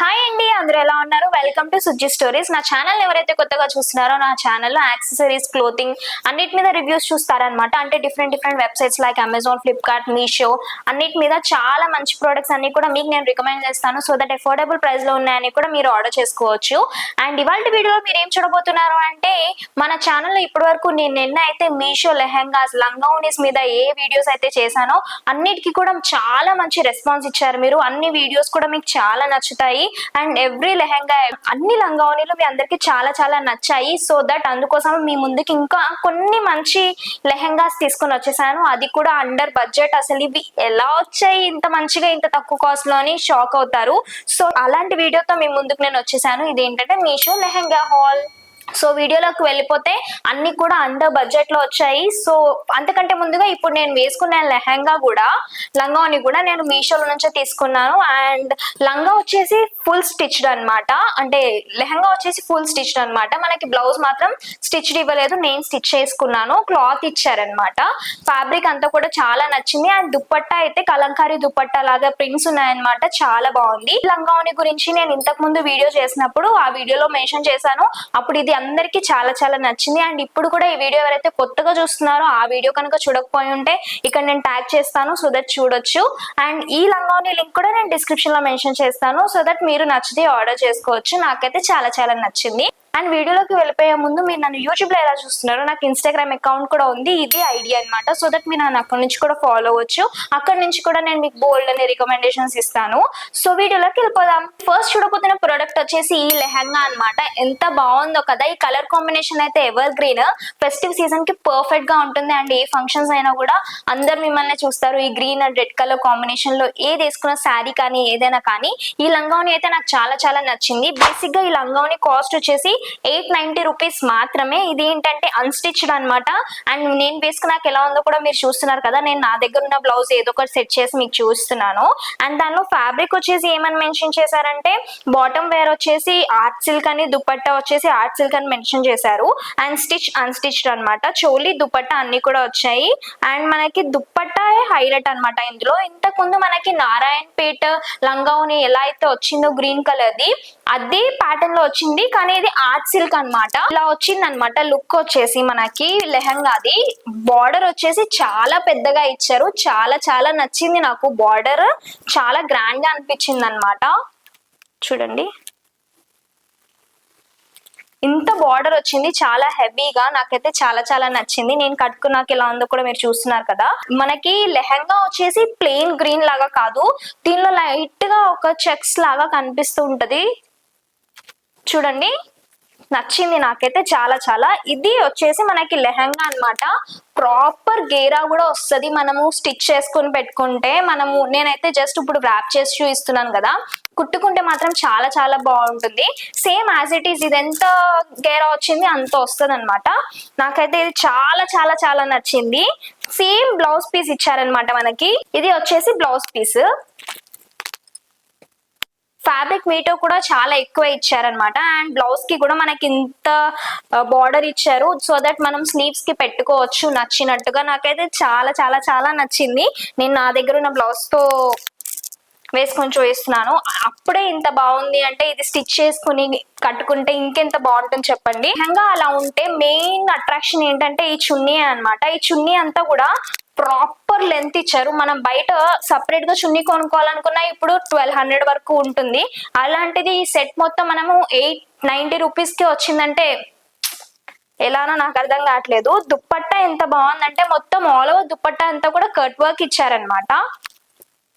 Hi అండి, అందరూ ఎలా ఉన్నారు? Welcome to Sujji stories. నా ఛానల్ ఎవరైతే కొత్తగా చూస్తున్నారో నా ఛానల్లో యాక్సెసరీస్, క్లోతింగ్ అన్నిటి మీద రివ్యూస్ చూస్తారనమాట. అంటే different websites like Amazon, Flipkart, Meesho అన్నిటి మీద చాలా మంచి ప్రొడక్ట్స్ అన్ని కూడా మీకు నేను రికమెండ్ చేస్తాను. సో దట్ అఫోర్డబుల్ ప్రైస్ లో ఉన్నాయని కూడా మీరు ఆర్డర్ చేసుకోవచ్చు. అండ్ ఇవాళ వీడియోలో మీరు ఏం చూడబోతున్నారు అంటే, మన ఛానల్లో ఇప్పటి వరకు నేను నిన్న అయితే మీషో లెహెంగాస్, లంగావోనీస్ మీద ఏ వీడియోస్ అయితే చేశానో అన్నిటికీ కూడా చాలా మంచి రెస్పాన్స్ ఇచ్చారు. మీరు అన్ని వీడియోస్ కూడా మీకు చాలా నచ్చుతాయి. అండ్ ఎవ్రీ లెహెంగా, అన్ని లంగావోనీలు మీ అందరికి చాలా చాలా నచ్చాయి. సో దట్ అందుకోసం మీ ముందుకి ఇంకా కొన్ని మంచి లెహెంగాస్ తీసుకొని వచ్చేసాను. అది కూడా అండర్ బడ్జెట్. అసలు ఇవి ఎలా వచ్చాయి ఇంత మంచిగా, ఇంత తక్కువ కాస్ట్ లో అని షాక్ అవుతారు. సో అలాంటి వీడియోతో మీ ముందుకు నేను వచ్చేసాను. ఇదేంటంటే మీషో లెహెంగా హాల్. సో వీడియోలోకి వెళ్ళిపోతే అన్ని కూడా అండర్ బడ్జెట్ లో వచ్చాయి. సో అంతకంటే ముందుగా ఇప్పుడు నేను వేసుకున్న లెహెంగా కూడా, లంగాని కూడా నేను మీషోలో నుంచే తీసుకున్నాను. అండ్ లంగా వచ్చేసి ఫుల్ స్టిచ్డ్ అనమాట. అంటే లెహెంగా వచ్చేసి ఫుల్ స్టిచ్డ్ అనమాట. మనకి బ్లౌజ్ మాత్రం స్టిచ్డ్ ఇవ్వలేదు, నేను స్టిచ్ చేసుకున్నాను. క్లాత్ ఇచ్చారనమాట. ఫ్యాబ్రిక్ అంతా కూడా చాలా నచ్చింది. అండ్ దుప్పట్టా అయితే కలంకారీ దుప్పట్టా లాగా ప్రింట్స్ ఉన్నాయన్నమాట. చాలా బాగుంది. లంగాని గురించి నేను ఇంతకు ముందు వీడియో చేసినప్పుడు ఆ వీడియోలో మెన్షన్ చేశాను. అప్పుడు ఇది అందరికి చాలా చాలా నచ్చింది. అండ్ ఇప్పుడు కూడా ఈ వీడియో ఎవరైతే కొత్తగా చూస్తున్నారో ఆ వీడియో కనుక చూడకపోయి ఉంటే ఇక్కడ నేను ట్యాగ్ చేస్తాను, సో దట్ చూడొచ్చు. అండ్ ఈ లంగాని లింక్ కూడా నేను డిస్క్రిప్షన్ లో మెన్షన్ చేస్తాను, సో దట్ మీరు నచ్చితే ఆర్డర్ చేసుకోవచ్చు. నాకైతే చాలా చాలా నచ్చింది. అండ్ వీడియోలోకి వెళ్ళిపోయే ముందు, మీరు నన్ను యూట్యూబ్ లో ఎలా చూస్తున్నారో, నాకు ఇన్స్టాగ్రామ్ అకౌంట్ కూడా ఉంది, ఇది ఐడియా అనమాట. సో దట్ మీరు నన్ను అక్కడ నుంచి కూడా ఫాలో అవ్వచ్చు. అక్కడ నుంచి కూడా నేను మీకు బోల్డ్ అనే రికమెండేషన్స్ ఇస్తాను. సో వీడియోలోకి వెళ్ళిపోదాం. ఫస్ట్ చూడబోతున్న ప్రోడక్ట్ వచ్చేసి ఈ లెహంగా అనమాట. ఎంత బాగుందో కదా. ఈ కలర్ కాంబినేషన్ అయితే ఎవర్ గ్రీన్, ఫెస్టివ్ సీజన్ కి పర్ఫెక్ట్ గా ఉంటుంది. అండ్ ఏ ఫంక్షన్స్ అయినా కూడా అందరు మిమ్మల్ని చూస్తారు. ఈ green and red colour combination లో ఏది వేసుకున్న శారీ కానీ ఏదైనా కానీ, ఈ లంగావని అయితే నాకు చాలా చాలా నచ్చింది. బేసిక్ గా ఈ లంగావని కాస్ట్ వచ్చేసి 890 రూపీస్ మాత్రమే. ఇది ఏంటంటే అన్స్టిచ్డ్ అనమాట. అండ్ నేను వేసుకున్నాక ఎలా ఉందో కూడా మీరు చూస్తున్నారు కదా. నేను నా దగ్గర ఉన్న బ్లౌజ్ ఏదో ఒకటి సెట్ చేసి మీకు చూస్తున్నాను. అండ్ దానిలో ఫ్యాబ్రిక్ వచ్చేసి ఏమని మెన్షన్ చేశారంటే, బాటమ్ వేర్ వచ్చేసి ఆర్ట్ సిల్క్ అని, దుపట్టా వచ్చేసి ఆర్ట్ సిల్క్ అని మెన్షన్ చేశారు. అండ్ స్టిచ్ అన్స్టిచ్డ్ అనమాట. చోలీ దుపట్టా అన్ని కూడా వచ్చాయి. అండ్ మనకి దుపట్టా హైలైట్ అనమాట ఇందులో. ఇంతకు ముందు మనకి నారాయణపేట లంగావని ఎలా అయితే వచ్చిందో గ్రీన్ కలర్ ది, అదే ప్యాటర్న్ లో వచ్చింది. కానీ ఇది ఆర్ట్ సిల్క్ అనమాట. ఇలా వచ్చింది అనమాట. లుక్ వచ్చేసి మనకి లెహంగాది. బార్డర్ వచ్చేసి చాలా పెద్దగా ఇచ్చారు. చాలా చాలా నచ్చింది నాకు. బార్డర్ చాలా గ్రాండ్ గా అనిపించింది అనమాట. చూడండి, ఇంత బార్డర్ వచ్చింది, చాలా హెవీగా. నాకైతే చాలా చాలా నచ్చింది. నేను కట్టుకున్నాక ఎలా ఉందో కూడా మీరు చూస్తున్నారు కదా. మనకి లెహంగా వచ్చేసి ప్లెయిన్ గ్రీన్ లాగా కాదు, దీనిలో లైట్ గా ఒక చెక్స్ లాగా కనిపిస్తూ ఉంటది. చూడండి, నచ్చింది నాకైతే చాలా చాలా. ఇది వచ్చేసి మనకి లెహంగా అనమాట. ప్రాపర్ గేరా కూడా వస్తుంది. మనము స్టిచ్ చేసుకుని పెట్టుకుంటే, నేనైతే జస్ట్ ఇప్పుడు ర్యాప్ చేసి చూపిస్తున్నాను కదా, కుట్టుకుంటే మాత్రం చాలా చాలా బాగుంటుంది. సేమ్ యాజ్ ఇట్ ఈస్, ఇది ఎంత గేరా వచ్చింది అంత వస్తుంది అనమాట. నాకైతే ఇది చాలా చాలా చాలా నచ్చింది. సేమ్ బ్లౌజ్ పీస్ ఇచ్చారనమాట మనకి. ఇది వచ్చేసి బ్లౌజ్ పీస్. ఫ్యాబ్రిక్ మీటో కూడా చాలా ఎక్కువ ఇచ్చారనమాట. అండ్ బ్లౌజ్ కి కూడా మనకి ఇంత బార్డర్ ఇచ్చారు, సో దట్ మనం స్లీవ్స్ కి పెట్టుకోవచ్చు నచ్చినట్టుగా. నాకైతే చాలా చాలా చాలా నచ్చింది. నేను నా దగ్గర ఉన్న బ్లౌజ్ తో వేసుకొని చూపిస్తున్నాను. అప్పుడే ఇంత బాగుంది అంటే, ఇది స్టిచ్ చేసుకుని కట్టుకుంటే ఇంకెంత బాగుంటుంది చెప్పండి. లెహంగా అలా ఉంటే మెయిన్ అట్రాక్షన్ ఏంటంటే ఈ చున్నీ అనమాట. ఈ చున్నీ అంతా కూడా ప్రాపర్ లెంత్ ఇచ్చారు. మనం బయట సపరేట్ గా చున్నీ కొనుక్కోవాలనుకున్నా ఇప్పుడు 1200 వరకు ఉంటుంది. అలాంటిది ఈ సెట్ మొత్తం మనము 890 రూపీస్ కి వచ్చిందంటే ఎలానో నాకు అర్థం కావట్లేదు. దుప్పట్టా ఎంత బాగుందంటే, మొత్తం ఆల్ ఓవర్ దుప్పట్టా అంతా కూడా కట్ వర్క్ ఇచ్చారనమాట.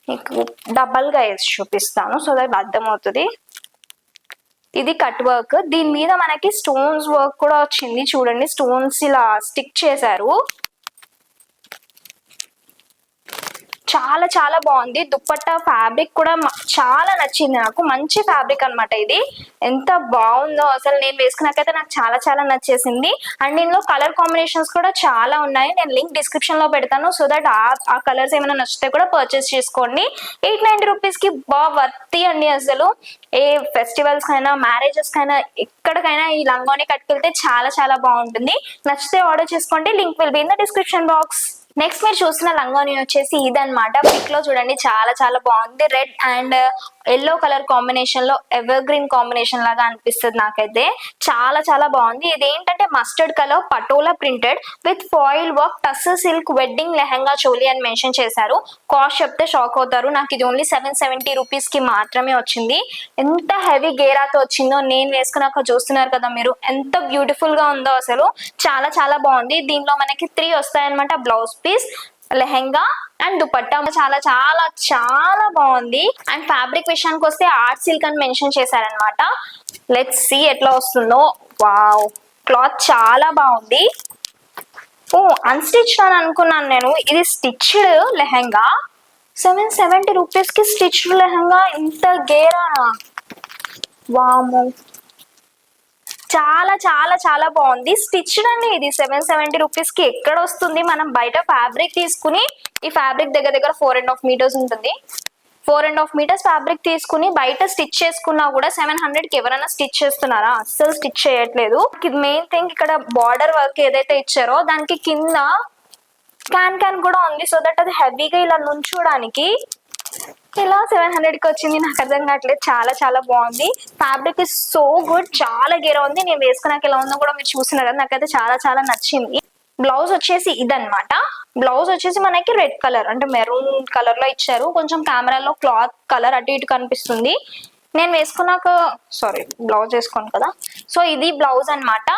మీకు డబల్ గా వేసి చూపిస్తాను, సో దట్ అర్థమవుతుంది. ఇది కట్ వర్క్. దీని మీద మనకి స్టోన్స్ వర్క్ కూడా వచ్చింది. చూడండి, స్టోన్స్ ఇలా స్టిక్ చేశారు. చాలా చాలా బాగుంది. దుప్పట్టా ఫ్యాబ్రిక్ కూడా చాలా నచ్చింది నాకు. మంచి ఫ్యాబ్రిక్ అనమాట ఇది. ఎంత బాగుందో అసలు. నేను వేసుకున్నాకైతే నాకు చాలా చాలా నచ్చేసింది. అండ్ దీనిలో కలర్ కాంబినేషన్స్ కూడా చాలా ఉన్నాయి. నేను లింక్ డిస్క్రిప్షన్ లో పెడతాను, సో దట్ ఆ కలర్స్ ఏమైనా నచ్చితే కూడా పర్చేస్ చేసుకోండి. 890 రూపీస్ కి బాగా వర్తి అండి. అసలు ఏ ఫెస్టివల్స్ కైనా, మ్యారేజెస్ కైనా, ఎక్కడికైనా ఈ లంగాని కట్టుకెళ్తే చాలా చాలా బాగుంటుంది. నచ్చితే ఆర్డర్ చేసుకోండి. Link will be in the description box. Next మీరు చూసిన లంగాని వచ్చేసి ఇదన్నమాట. పిక్ లో చూడండి చాలా చాలా బాగుంది. Red and yellow colour combination లో ఎవర్ గ్రీన్ కాంబినేషన్ లాగా అనిపిస్తుంది నాకైతే. చాలా చాలా బాగుంది. ఇదేంటంటే mustard colour patola printed with foil work tussar silk wedding lehenga choli అని మెన్షన్ చేశారు. కాస్ట్ చెప్తే షాక్ అవుతారు. నాకు ఇది ఓన్లీ 770 రూపీస్ కి మాత్రమే వచ్చింది. ఎంత హెవీ గేరాతో వచ్చిందో నేను వేసుకున్నాక చూస్తున్నారు కదా మీరు, ఎంత బ్యూటిఫుల్ గా ఉందో అసలు. చాలా చాలా బాగుంది. దీనిలో మనకి 3 వస్తాయన్నమాట. Blouse piece, lehenga and dupatta. చాలా చాలా చాలా బాగుంది. అండ్ ఫ్యాబ్రిక్ విషయానికి వస్తే ఆర్ట్ సిల్క్ అని మెన్షన్ చేశారనమాట. లెట్స్ సీ ఎట్లా వస్తుందో. వావ్, క్లాత్ చాలా బాగుంది. ఓ అన్స్టిచ్ అని అనుకున్నాను నేను. ఇది స్టిచ్డ్ లెహెంగా. 770 రూపీస్ కి స్టిచ్డ్ లెహెంగా, ఇంత గేరా. వాము, చాలా చాలా చాలా బాగుంది. స్టిచ్డ్ అండి ఇది. 770 రూపీస్ కి ఎక్కడ వస్తుంది? మనం బయట ఫ్యాబ్రిక్ తీసుకుని, ఈ ఫ్యాబ్రిక్ దగ్గర దగ్గర 4.5 మీటర్స్ ఉంటుంది. 4.5 మీటర్స్ ఫ్యాబ్రిక్ తీసుకుని బయట స్టిచ్ చేసుకున్నా కూడా 700 కి ఎవరైనా స్టిచ్ చేస్తున్నారా? అస్సలు స్టిచ్ చేయట్లేదు. మెయిన్ థింగ్ ఇక్కడ బార్డర్ వర్క్ ఏదైతే ఇచ్చారో దానికి కింద క్యాన్ కూడా ఉంది. సో దట్ అది హెవీగా ఇలా నుంచోడానికి ఇలా 700 కి వచ్చింది. నాకు అర్థం కావట్లేదు. చాలా చాలా బాగుంది. Fabric is so good. చాలా గేరా ఉంది. నేను వేసుకున్నాక ఎలా ఉందో కూడా మీరు చూసినారు కదా. నాకైతే చాలా చాలా నచ్చింది. బ్లౌజ్ వచ్చేసి ఇదన్నమాట. బ్లౌజ్ వచ్చేసి మనకి రెడ్ కలర్ అంటే మెరూన్ కలర్ లో ఇచ్చారు. కొంచెం కెమెరాలో క్లాత్ కలర్ అటు ఇటు కనిపిస్తుంది. నేను వేసుకున్నాక బ్లౌజ్ వేసుకోను కదా. సో ఇది బ్లౌజ్ అన్నమాట.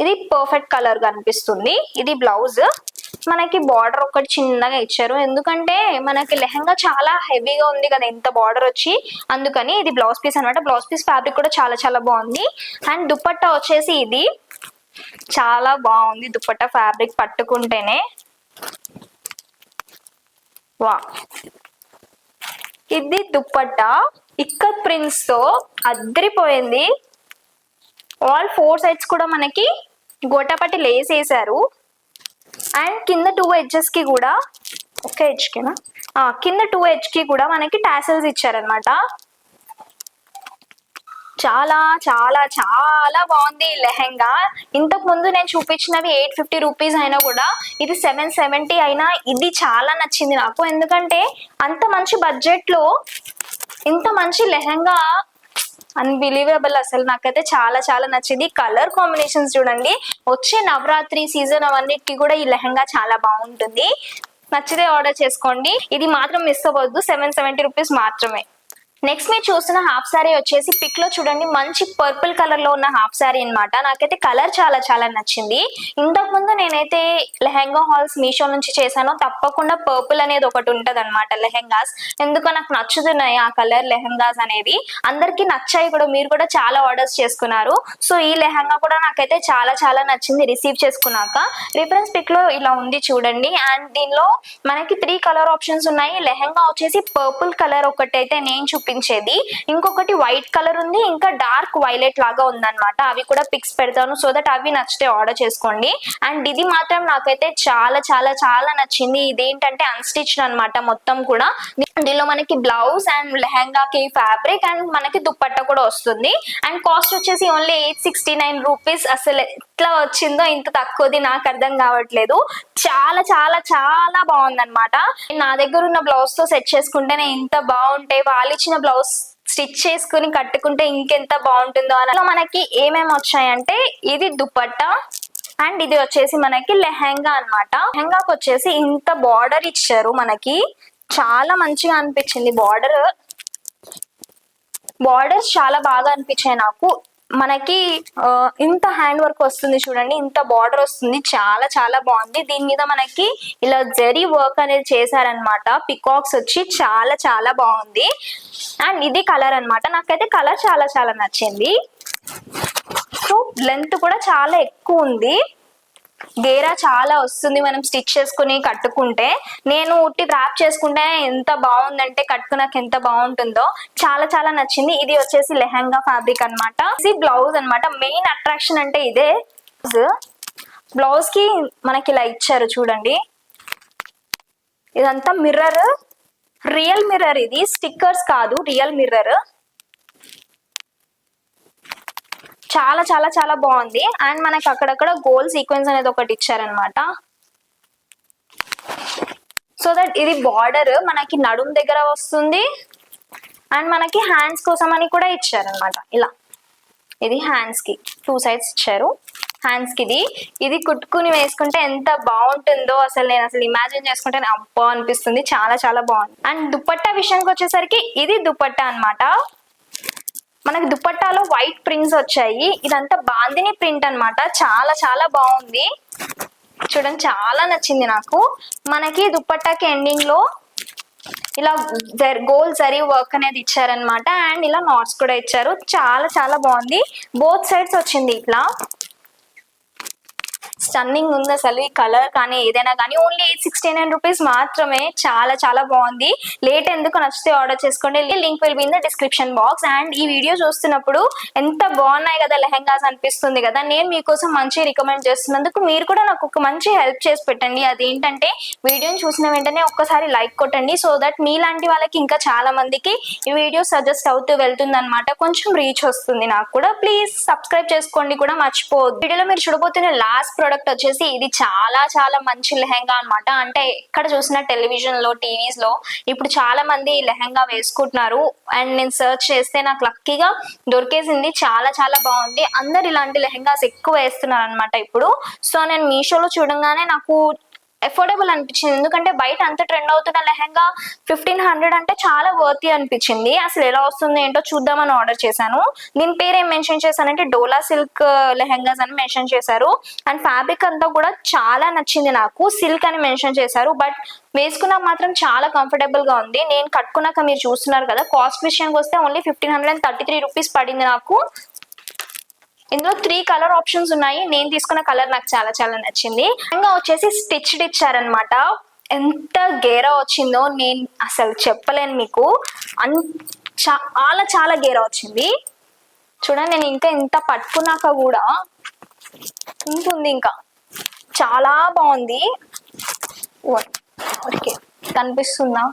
ఇది పర్ఫెక్ట్ కలర్ కనిపిస్తుంది. ఇది బ్లౌజ్. మనకి బార్డర్ ఒకటి చిన్నగా ఇచ్చారు. ఎందుకంటే మనకి లెహంగా చాలా హెవీగా ఉంది కదా ఇంత బార్డర్ వచ్చి, అందుకని. ఇది బ్లౌజ్ పీస్ అనమాట. బ్లౌజ్ పీస్ ఫ్యాబ్రిక్ కూడా చాలా చాలా బాగుంది. అండ్ దుపట్టా వచ్చేసి ఇది చాలా బాగుంది. దుపట్టా ఫ్యాబ్రిక్ పట్టుకుంటేనే వా. ఇది దుపట్టా ఇక్కత్ ప్రింట్స్ తో అద్దరిపోయింది. ఆల్ 4 సైడ్స్ కూడా మనకి గోటాపట్టి లేస్ వేసారు. అండ్ కింద 2 ఎడ్జెస్ కి కూడా, ఒక ఎడ్జ్ కినా కింద 2 ఎడ్జ్ కి కూడా మనకి టాసల్స్ ఇచ్చారనమాట. చాలా చాలా చాలా బాగుంది లెహెంగా. ఇంతకు ముందు నేను చూపించినవి 850 రూపీస్ అయినా కూడా ఇది 770 అయినా ఇది చాలా నచ్చింది నాకు. ఎందుకంటే అంత మంచి బడ్జెట్ లో ఇంత మంచి లెహెంగా అన్బిలీవబుల్. అసలు నాకైతే చాలా చాలా నచ్చింది. కలర్ కాంబినేషన్స్ చూడండి. వచ్చే నవరాత్రి సీజన్ అవన్నిటికీ కూడా ఈ లెహంగా చాలా బాగుంటుంది. నచ్చితే ఆర్డర్ చేసుకోండి. ఇది మాత్రం మిస్ అవ్వద్దు. 770 రూపీస్ మాత్రమే. నెక్స్ట్ మీరు చూస్తున్న హాఫ్ సారీ వచ్చేసి పిక్ లో చూడండి మంచి పర్పుల్ కలర్ లో ఉన్న హాఫ్ సారీ అనమాట. నాకైతే కలర్ చాలా చాలా నచ్చింది. ఇంతకు ముందు నేనైతే లెహెంగా హాల్స్ మీషో నుంచి చేశానో తప్పకుండా పర్పుల్ అనేది ఒకటి ఉంటది అనమాట లెహెంగాస్. ఎందుకో నాకు నచ్చుతున్నాయి ఆ కలర్ లెహెంగాస్ అనేది. అందరికి నచ్చాయి కూడా. మీరు కూడా చాలా ఆర్డర్స్ చేసుకున్నారు. సో ఈ లెహెంగా కూడా నాకైతే చాలా చాలా నచ్చింది రిసీవ్ చేసుకున్నాక. రిఫరెన్స్ పిక్ లో ఇలా ఉంది చూడండి. అండ్ దీనిలో మనకి 3 కలర్ ఆప్షన్స్ ఉన్నాయి. లెహెంగా వచ్చేసి పర్పుల్ కలర్ ఒకటి అయితే నేను చూపించేది, ఇంకొకటి వైట్ కలర్ ఉంది, ఇంకా డార్క్ వైలెట్ లాగా ఉందన్నమాట. అవి కూడా పిక్స్ పెడతాను. సో దట్ అవి నచ్చితే ఆర్డర్ చేసుకోండి. అండ్ ఇది మాత్రం నాకైతే చాలా చాలా చాలా నచ్చింది. ఇదేంటంటే అన్స్టిచ్డ్ అనమాట మొత్తం కూడా. దీనిలో మనకి బ్లౌజ్ అండ్ లెహంగాకి ఫ్యాబ్రిక్ అండ్ మనకి దుప్పట్టా కూడా వస్తుంది. అండ్ కాస్ట్ వచ్చేసి ఓన్లీ 869 రూపీస్. అసలు ఎట్లా వచ్చిందో ఇంత తక్కువది నాకు అర్థం కావట్లేదు. చాలా చాలా చాలా బాగుందన్నమాట. నా దగ్గర ఉన్న బ్లౌజ్ తో సెట్ చేసుకుంటేనే ఇంత బాగుంటాయి. వాళ్ళు ఇచ్చిన బ్లౌజ్ స్టిచ్ చేసుకుని కట్టుకుంటే ఇంకెంత బాగుంటుందో అని. మనకి ఏమేమి వచ్చాయంటే ఇది దుపట్టా అండ్ ఇది వచ్చేసి మనకి లెహంగా అన్నమాట. లెహంగాకి వచ్చేసి ఇంత బార్డర్ ఇచ్చారు మనకి. చాలా మంచిగా అనిపించింది. బార్డర్స్ చాలా బాగా అనిపించాయి నాకు. మనకి ఇంత హ్యాండ్ వర్క్ వస్తుంది చూడండి. ఇంత బార్డర్ వస్తుంది. చాలా చాలా బాగుంది. దీని మీద మనకి ఇలా జరీ వర్క్ అనేది చేశారనమాట. పికాక్స్ వచ్చి చాలా చాలా బాగుంది. అండ్ ఇది కలర్ అన్నమాట. నాకైతే కలర్ చాలా చాలా నచ్చింది. సో లెంత్ కూడా చాలా ఎక్కువ ఉంది. గేరా చాలా వస్తుంది మనం స్టిచ్ చేసుకుని కట్టుకుంటే. నేను ఉట్టి ర్యాప్ చేసుకుంటే ఎంత బాగుందంటే కట్టుకున్నాక ఎంత బాగుంటుందో. చాలా చాలా నచ్చింది. ఇది వచ్చేసి లెహంగా ఫ్యాబ్రిక్ అన్నమాట. ఇది బ్లౌజ్ అన్నమాట. మెయిన్ అట్రాక్షన్ అంటే ఇదే. బ్లౌజ్ కి మనకి ఇలా ఇచ్చారు చూడండి. ఇదంతా మిర్రర్, రియల్ మిర్రర్. ఇది స్టిక్కర్స్ కాదు, రియల్ మిర్రర్. చాలా చాలా చాలా బాగుంది. అండ్ మనకి అక్కడక్కడ గోల్డ్ సీక్వెన్స్ అనేది ఒకటి ఇచ్చారనమాట. సో దట్ ఇది బార్డర్ మనకి నడుం దగ్గర వస్తుంది. అండ్ మనకి హ్యాండ్స్ కోసం అని కూడా ఇచ్చారనమాట. ఇలా ఇది హ్యాండ్స్ కి 2 సైడ్స్ ఇచ్చారు. హ్యాండ్స్ కి ఇది కుట్టుకుని వేసుకుంటే ఎంత బాగుంటుందో అసలు నేను అసలు ఇమాజిన్ చేసుకుంటే అబ్బా అనిపిస్తుంది. చాలా చాలా బాగుంది. అండ్ దుపట్టా విషయానికి వచ్చేసరికి ఇది దుపట్టా అన్నమాట. మనకి దుపట్టాలో వైట్ ప్రింట్స్ వచ్చాయి. ఇదంతా బాందిని ప్రింట్ అన్నమాట. చాలా చాలా బాగుంది. చూడండి, చాలా నచ్చింది నాకు. మనకి దుపట్టాకి ఎండింగ్ లో ఇలా గోల్డ్ జరీ వర్క్ అనేది ఇచ్చారనమాట. అండ్ ఇలా నాట్స్ కూడా ఇచ్చారు. చాలా చాలా బాగుంది. బోత్ సైడ్స్ వచ్చింది ఇట్లా. స్టన్నింగ్ ఉంది అసలు. ఈ కలర్ కానీ ఏదైనా కానీ ఓన్లీ 869 రూపీస్ మాత్రమే. చాలా చాలా బాగుంది. లేట్ ఎందుకు, నచ్చితే ఆర్డర్ చేసుకోండి. Link will be in the description box. And ఈ వీడియో చూస్తున్నప్పుడు ఎంత బాగున్నాయి కదా లెహెంగాస్ అనిపిస్తుంది కదా. నేను మీకోసం మంచి రికమెండ్ చేస్తున్నందుకు మీరు కూడా నాకు ఒక మంచి హెల్ప్ చేసి పెట్టండి. అదేంటంటే వీడియోని చూసిన వెంటనే ఒక్కసారి లైక్ కొట్టండి. సో దట్ మీలాంటి వాళ్ళకి ఇంకా చాలా మందికి ఈ వీడియో సజెస్ట్ అవుతూ వెళ్తుంది అనమాట. కొంచెం రీచ్ వస్తుంది నాకు కూడా. ప్లీజ్ సబ్స్క్రైబ్ చేసుకోండి కూడా మర్చిపోవద్దు. వీడియోలో మీరు చూడబోతున్న లాస్ట్ ప్రోడక్ట్ వచ్చేసి ఇది చాలా చాలా మంచి లెహెంగా అన్నమాట. అంటే ఎక్కడ చూసినా టెలివిజన్ లో, టీవీస్ లో ఇప్పుడు చాలా మంది ఈ లెహెంగా వేసుకుంటున్నారు. అండ్ నేను సర్చ్ చేస్తే నాకు లక్కీగా దొరికేసింది. చాలా చాలా బాగుంది. అందరు ఇలాంటి లెహెంగాస్ ఎక్కువ వేస్తున్నారు అనమాట ఇప్పుడు. సో నేను మీషోలో చూడంగానే నాకు ఎఫోర్డబుల్ అనిపించింది. ఎందుకంటే బయట అంత ట్రెండ్ అవుతున్న లెహెంగా 1500 అంటే చాలా వర్తీ అనిపించింది. అసలు ఎలా వస్తుంది ఏంటో చూద్దామని ఆర్డర్ చేశాను. దీని పేరు ఏం మెన్షన్ చేశానంటే డోలా సిల్క్ లెహెంగాస్ అని మెన్షన్ చేశారు. అండ్ ఫ్యాబ్రిక్ అంతా కూడా చాలా నచ్చింది నాకు. సిల్క్ అని మెన్షన్ చేశారు. బట్ వేసుకున్నాక మాత్రం చాలా కంఫర్టబుల్ గా ఉంది. నేను కట్టుకున్నాక మీరు చూస్తున్నారు కదా. కాస్ట్ విషయానికి వస్తే ఓన్లీ 1533 రూపీస్ పడింది నాకు. ఇందులో 3 కలర్ ఆప్షన్స్ ఉన్నాయి. నేను తీసుకున్న కలర్ నాకు చాలా చాలా నచ్చింది. ఇంకా వచ్చేసి స్టిచ్డ్ ఇచ్చారనమాట. ఎంత గేరా వచ్చిందో నేను అసలు చెప్పలేను మీకు. చాలా చాలా గేరా వచ్చింది. చూడండి, నేను ఇంకా ఇంత పట్టుకున్నాక కూడా ఉంటుంది. ఇంకా చాలా బాగుంది. ఓకే, కనిపిస్తుందా?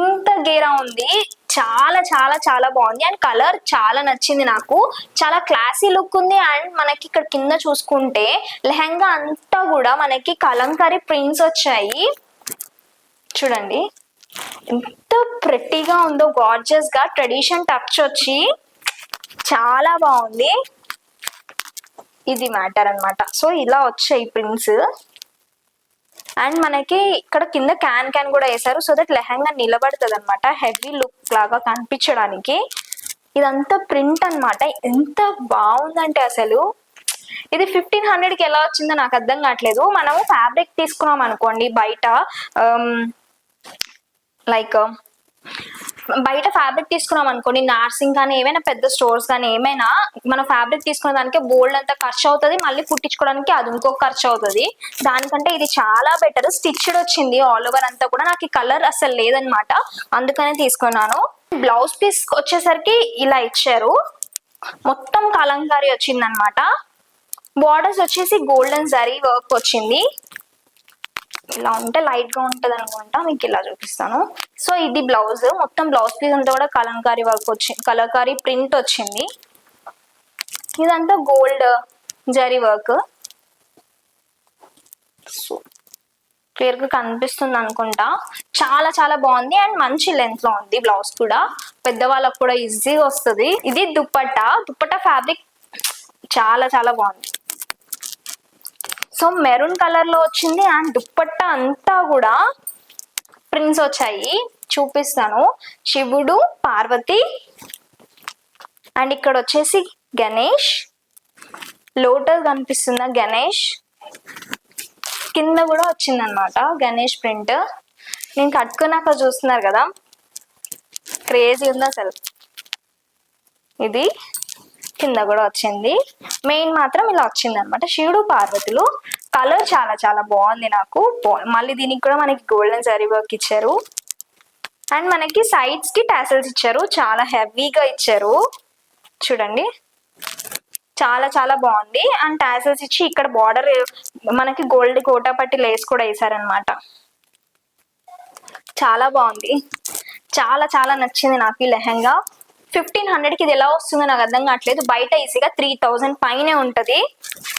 ఇంత గేరా ఉంది. చాలా చాలా చాలా బాగుంది. అండ్ కలర్ చాలా నచ్చింది నాకు. చాలా క్లాసీ లుక్ ఉంది. అండ్ మనకి ఇక్కడ కింద చూసుకుంటే లెహంగా అంతా కూడా మనకి కలంకారీ ప్రింట్స్ వచ్చాయి. చూడండి ఎంత ప్రెట్టీగా ఉందో. గార్జియస్ గా ట్రెడిషన్ టచ్ వచ్చి చాలా బాగుంది. ఇది మ్యాటర్ అన్నమాట. సో ఇలా వచ్చాయి ప్రింట్స్. అండ్ మనకి ఇక్కడ కింద క్యాన్ కూడా వేసారు. సో దట్ లెహంగా నిలబడుతుంది అనమాట. హెవీ లుక్ లాగా కనిపించడానికి. ఇదంతా ప్రింట్ అన్నమాట. ఎంత బాగుందంటే అసలు ఇది 1500కి ఎలా వచ్చిందో నాకు అర్థం కావట్లేదు. మనము ఫ్యాబ్రిక్ తీసుకున్నాం అనుకోండి బయట, బయట ఫ్యాబ్రిక్ తీసుకున్నాం అనుకోండి, నార్సింగ్ కానీ ఏమైనా పెద్ద స్టోర్స్ కానీ ఏమైనా, మనం ఫ్యాబ్రిక్ తీసుకున్న దానికి బోల్డ్ అంతా ఖర్చు అవుతుంది. మళ్ళీ కుట్టించుకోవడానికి అది ఇంకొక ఖర్చు అవుతుంది. దానికంటే ఇది చాలా బెటర్. స్టిచ్డ్ వచ్చింది ఆల్ ఓవర్ అంతా కూడా. నాకు ఈ కలర్ అసలు లేదనమాట, అందుకనే తీసుకున్నాను. బ్లౌజ్ పీస్ వచ్చేసరికి ఇలా ఇచ్చారు. మొత్తం కలంకారీ వచ్చింది అనమాట. బార్డర్స్ వచ్చేసి గోల్డెన్ జరీ వర్క్ వచ్చింది. ఇలా ఉంటే లైట్ గా ఉంటది అనుకుంటా. మీకు ఇలా చూపిస్తాను. సో ఇది బ్లౌజ్. మొత్తం బ్లౌజ్ పీస్ అంతా కూడా కలంకారీ వర్క్ వచ్చింది, కలంకారీ ప్రింట్ వచ్చింది. ఇదంతా gold zari work. So clear గా కనిపిస్తుంది అనుకుంటా. చాలా చాలా బాగుంది. అండ్ మంచి లెంత్ లో ఉంది. బ్లౌజ్ కూడా పెద్దవాళ్ళకు కూడా ఈజీగా వస్తుంది. ఇది దుపట్టా. దుపట్టా ఫ్యాబ్రిక్ చాలా చాలా బాగుంది. సో మెరూన్ కలర్ లో వచ్చింది. అండ్ దుపట్టా అంతా కూడా ప్రింట్స్ వచ్చాయి. చూపిస్తాను. శివుడు, పార్వతి, అండ్ ఇక్కడ వచ్చేసి గణేష్, లోటస్ కనిపిస్తుందా, గణేష్ కింద కూడా వచ్చింది అనమాట గణేష్ ప్రింట్. నేను కట్టుకున్నాక చూస్తున్నారు కదా, క్రేజీ ఉంది అసలు. ఇది కింద కూడా వచ్చింది. మెయిన్ మాత్రం ఇలా వచ్చింది అనమాట. శివుడు పార్వతులు. కలర్ చాలా చాలా బాగుంది నాకు. మళ్ళీ దీనికి కూడా మనకి గోల్డెన్ జరీ వర్క్ ఇచ్చారు. అండ్ మనకి సైడ్స్ కి టాసల్స్ ఇచ్చారు. చాలా హెవీగా ఇచ్చారు. చూడండి, చాలా చాలా బాగుంది. అండ్ టాసల్స్ ఇచ్చి ఇక్కడ బార్డర్ మనకి గోల్డ్ కోటాపట్టి లేస్ కూడా వేసారనమాట. చాలా బాగుంది. చాలా చాలా నచ్చింది నాకు ఈ లెహంగా. 1500కి ఇది ఎలా వస్తుందో నాకు అర్థం కావట్లేదు. బయట ఈజీగా 3000 పైనే ఉంటది.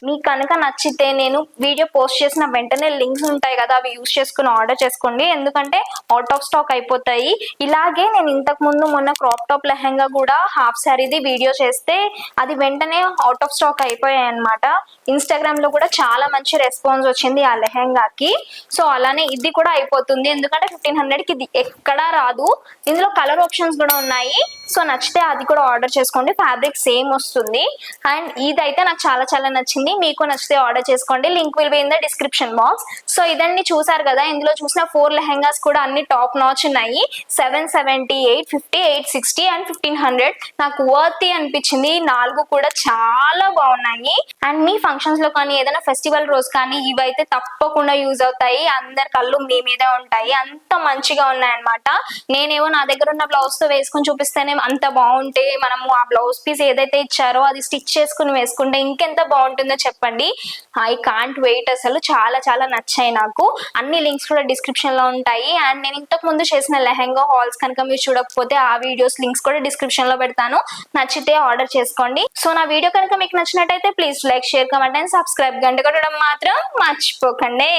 మీకు కనుక నచ్చితే నేను వీడియో పోస్ట్ చేసిన వెంటనే లింక్స్ ఉంటాయి కదా, అవి యూస్ చేసుకుని ఆర్డర్ చేసుకోండి, ఎందుకంటే అవుట్ ఆఫ్ స్టాక్ అయిపోతాయి. ఇలాగే నేను ఇంతకు ముందు మొన్న క్రాప్ టాప్ లెహంగా కూడా హాఫ్ శారీది వీడియో చేస్తే అది వెంటనే అవుట్ ఆఫ్ స్టాక్ అయిపోయాయి అనమాట. ఇన్స్టాగ్రామ్ లో కూడా చాలా మంచి రెస్పాన్స్ వచ్చింది ఆ లెహంగాకి. సో అలానే ఇది కూడా అయిపోతుంది, ఎందుకంటే 1500కి ఇది ఎక్కడా రాదు. ఇందులో కలర్ ఆప్షన్స్ కూడా ఉన్నాయి. సో నచ్చితే అది కూడా ఆర్డర్ చేసుకోండి, ఫ్యాబ్రిక్ సేమ్ వస్తుంది. అండ్ ఇదైతే నాకు చాలా చాలా నచ్చింది. మీకు నచ్చితే ఆర్డర్ చేసుకోండి, link will be in the description box. So ఇదండి, చూసారు కదా, ఇందులో చూసిన 4 లెహంగాస్ కూడా అన్ని టాప్ నాచ్ ఉన్నాయి. 770, 850, 860 అండ్ 1500 నాకు వర్తీ అనిపించింది. 4 కూడా చాలా బాగున్నాయి. అండ్ మీ ఫంక్షన్స్ లో కానీ ఏదైనా ఫెస్టివల్ రోజు కానీ ఇవైతే తప్పకుండా యూజ్ అవుతాయి. అందరి కళ్ళు మీ మీదే ఉంటాయి, అంత మంచిగా ఉన్నాయన్నమాట. నేనేమో నా దగ్గర ఉన్న బ్లౌజ్ తో వేసుకొని చూపిస్తేనే అంత బాగుంటే, మనము ఆ బ్లౌజ్ పీస్ ఏదైతే ఇచ్చారో అది స్టిచ్ చేసుకుని వేసుకుంటే ఇంకెంత బాగుంటుందో చెప్పండి. I can't wait. అసలు చాలా చాలా నచ్చాయి నాకు. అన్ని లింక్స్ కూడా డిస్క్రిప్షన్ లో ఉంటాయి. అండ్ నేను ఇంతకు ముందు చేసిన లెహంగా హాల్స్ కనుక మీరు చూడకపోతే ఆ వీడియోస్ లింక్స్ కూడా డిస్క్రిప్షన్ లో పెడతాను, నచ్చితే ఆర్డర్ చేసుకోండి. సో నా వీడియో కనుక మీకు నచ్చినట్టయితే please like, share, comment and subscribe. గంట కొట్టడం మాత్రం మర్చిపోకండి.